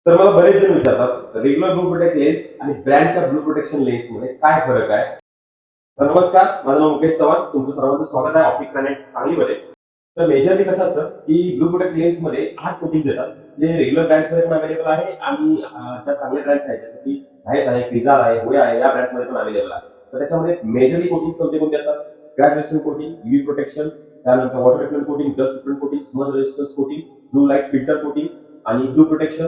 तर मला बरेच जण विचारतात रेग्युलर ब्लू प्रोटेक्ट लेन्स आणि ब्रँडच्या ब्लू प्रोटेक्शन लेन्स मध्ये काय फरक आहे. तर नमस्कार, माझं नाव मुकेश चव्हाण, तुमचं सर्वांचं स्वागत आहे ऑप्टिक प्लॅनेट सांगलीमध्ये. तर मेजरली कसं असतं की ब्लू प्रोटेक्ट लेन्स मध्ये 8 कोटिंग येतात, जे रेग्युलर ब्रँड्स मध्ये पण अवेलेबल आहे आणि ज्या चांगल्या ब्रँड्स आहेत जसं की झायस आहे, क्रिझार आहे, होया आहे, या ब्रँड्स मध्ये पण अवेलेबल आहे. तर त्याच्यामध्ये मेजरली कोटिंग कोणते कोणते असतात? ग्रॅज्युएशन कोटिंग, यूव्ही प्रोटेक्शन, त्यानंतर water repellent coating, dust repellent coating, smudge resistance coating, blue light filter coating आणि ब्लू प्रोटेक्शन.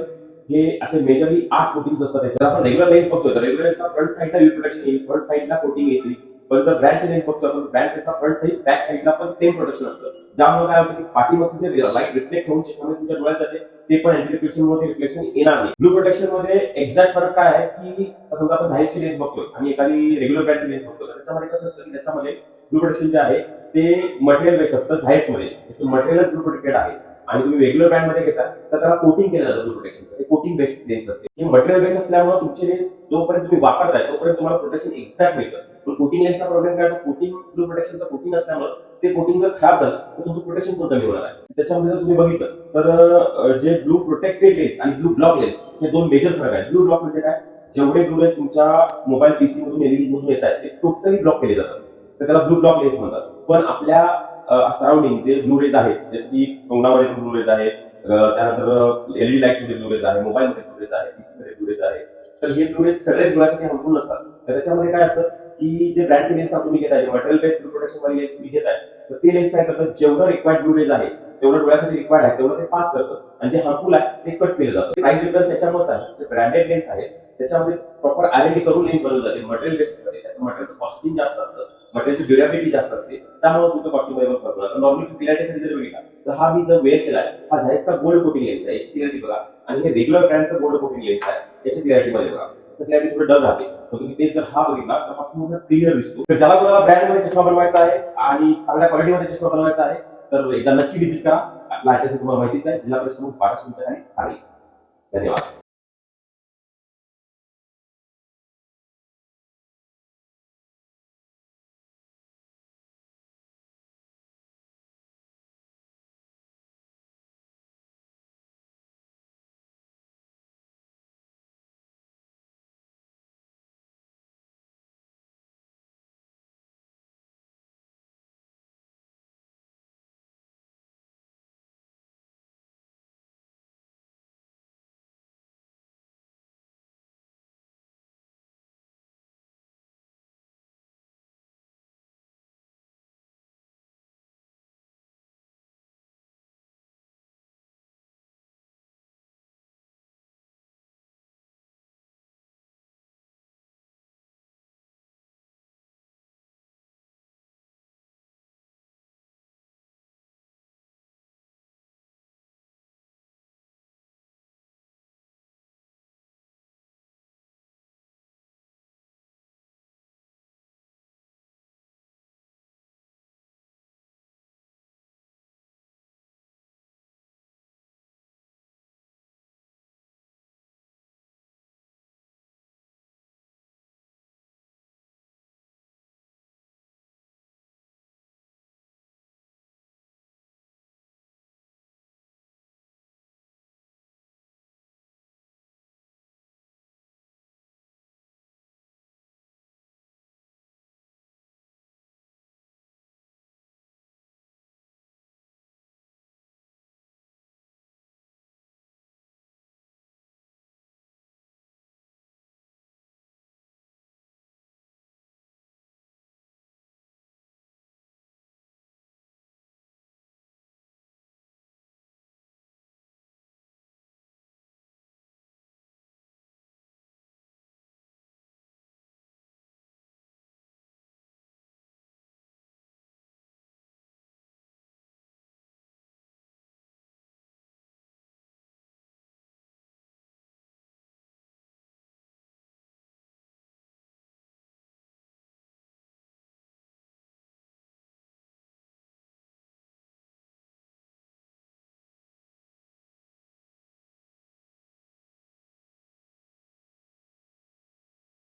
हे असे मेजरली 8 कोटिंग असतात. त्याच्यात आपण रेग्युलर लेन्स बघतोय तर रेग्युलर लेन्सला फ्रंट साईडला यूव्ही प्रोटेक्शन येईल, फ्रंट साईडला कोटिंग येईल. पण जर ब्रँडचे लेन्स बघतो आपण, ब्रँड लेन्सला फ्रंट साईड बॅक साईडला पण सेम प्रोटेक्शन असतं, ज्यामुळे काय होतं की पाठीमागचं जे लाईट रिफ्लेक्ट होऊन चष्म्यामध्ये तुमच्या डोळ्यात जाते ते पण अँटी रिफ्लेक्शन मध्ये रिफ्लेक्शन येणार नाही. ब्लू प्रोटेक्शन मध्ये एक्झॅक्ट फरक काय आहे की समजा आपण 10 लेन्स बघतोय आणि एखादी रेग्युलर ब्रँडची लेन्स बघतोय, त्याच्यामध्ये कसं असतं की त्याच्यामध्ये ब्लू प्रोटेक्शन जे आहे ते मटेरियल बेस असतं. झायस मध्ये मटेरियलच ब्लू प्रोटेक्टेड आहे आणि तुम्ही रेग्युलर ब्रँड मध्ये घेता तर त्याला कोटिंग केलं जातं ब्लू प्रोटेक्शन. ते कोटिंग बेस लेन्स असते. हे मटेरियल बेस असल्यामुळे तुमचे लेन्स जोपर्यंत तुम्ही वापरताय तोपर्यंत तुम्हाला प्रोटेक्शन एक्झॅक्ट मिळतं. पण कोटिंग लेन्सचा प्रॉब्लेम काय, कोटिंग ब्लू प्रोटेक्शनचा कोटिंग असल्यामुळे ते कोटिंग जर खराब झालं तर तुमचं प्रोटेक्शन पण कमी होणार आहे. त्याच्यामध्ये जर तुम्ही बघितलं तर जे ब्लू प्रोटेक्टेड लेन्स आणि ब्लू ब्लॉक लेन्स हे दोन मेजर फरक आहेत. ब्लू ब्लॉक म्हणजे काय, जेवढे ब्लू लेन्स तुमच्या मोबाईल पीसी मधून एलईडी मधून येत आहेत ते टोटली ब्लॉक केले जातात, तर त्याला ब्लू ब्लॉक लेन्स म्हणतात. पण आपल्या सराउंडिंग जे ब्लू रेज आहेत, जसे की तोंडामध्ये ब्लू रेज आहेत, त्यानंतर एलईडी लाईट मध्ये ब्लू रेज आहे, मोबाईल मध्ये ब्लू रेज आहे, पीसी मध्ये ब्लू रेज आहे, तर हे ब्लू रेज सगळ्याच डोळ्यासाठी हार्मफुल नसतात. तर त्याच्यामध्ये काय असतं की जे ब्रँडचे लेन्स तुम्ही घेताय, मटेरियल बेस्ड ब्लू प्रोटेक्शन वाले लेन्स तुम्ही घेताय, तर ते लेन्स काय करतात, जेवढं रिक्वायर्ड ब्लू रेज आहे तेवढं डोळ्यासाठी रिक्वायर्ड आहे तेवढं ते पास करतं आणि जे हार्मफुल आहे ते कट केलं जातं. प्राइस डिफरन्स याच्यामुळेच आहे. जे ब्रँडेड लेन्स आहेत त्याच्यामध्ये प्रॉपर आयडेंटिटी करून लेन्स बनवले जाते, मटेरियल बेस्ड असते, त्याचं मटेरियलचं कॉस्टिंग जास्त असतं, मटेरियलची ड्युरेबिलिटी जास्त असते, त्यामुळे तुमचं कॉस्टिंग मध्ये फरक पडतो. नॉर्मली क्लिअरिटीसाठी जर बघितला तर हा मी जर वेअर केलाय, हा झायसचा गोल्ड कोटिंग लेन्स आहे, याची क्लिअरिटी बघा, आणि हे रेग्युलर ब्रँडचं गोल्ड कोटिंग लेन्स आहे, याची क्लिअरिटी मध्ये बघा, क्लिअरिटी थोडी डल राहते. तर तुम्ही ते जर हा बघितला तर हा पूर्ण क्लिअर दिसतो. तर ज्याला कोणाला ब्रँड मध्ये चष्मा बनवायचा आहे आणि चांगल्या क्वालिटीमध्ये चष्मा बनवायचा आहे तर एकदा नक्की व्हिजिट करा. आपला ऍड्रेस तुम्हाला माहितीच आहे, जिल्हा परिषद 12 खाली. धन्यवाद.